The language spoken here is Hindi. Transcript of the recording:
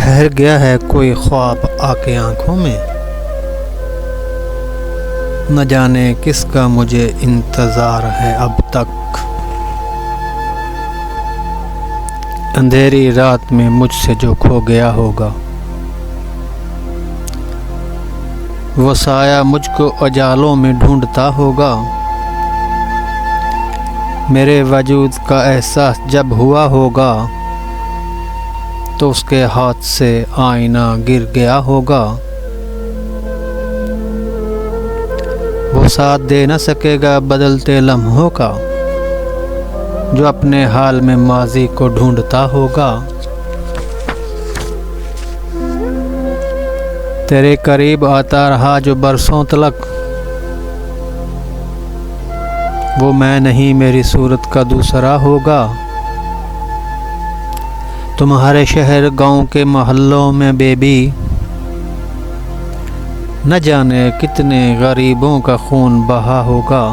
ठहर गया है कोई ख्वाब आके आंखों में, न जाने किसका मुझे इंतज़ार है अब तक। अंधेरी रात में मुझसे जो खो गया होगा, वो साया मुझको उजालों में ढूंढता होगा। मेरे वजूद का एहसास जब हुआ होगा, तो उसके हाथ से आईना गिर गया होगा। वो साथ दे न सकेगा बदलते लम्हों का, जो अपने हाल में माजी को ढूंढता होगा। तेरे करीब आता रहा जो बरसों तलक, वो मैं नहीं मेरी सूरत का दूसरा होगा। तुम्हारे शहर गांव के मोहल्लों में बेबी, न जाने कितने गरीबों का खून बहा होगा।